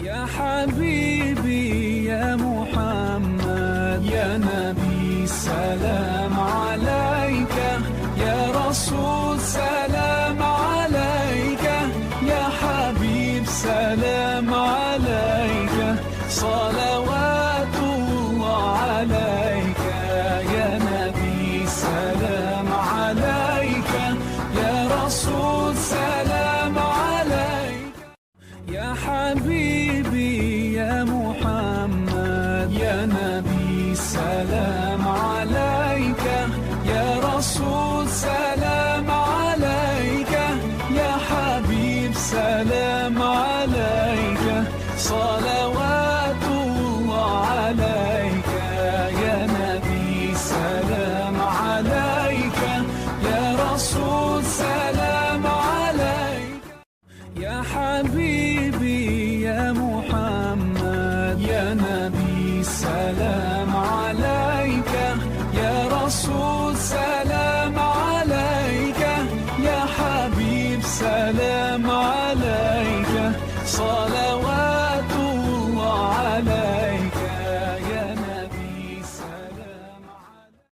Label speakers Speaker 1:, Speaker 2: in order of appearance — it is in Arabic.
Speaker 1: يا حبيبي يا محمد يا نبي سلام عليك، يا رسول سلام عليك، يا حبيب سلام عليك، صلوات الله عليك. يا نبي سلام عليك، يا رسول سلام عليك. يا حبيبي يا محمد يا نبي سلام عليك، يا رسول سلام عليك، يا حبيب سلام عليك، صلوات الله عليك. يا نبي سلام عليك، يا رسول سلام عليك. يا حبيبي يا محمد يا نبي سلام عليك، يا رسول سلام عليك، يا حبيب سلام عليك، صلاة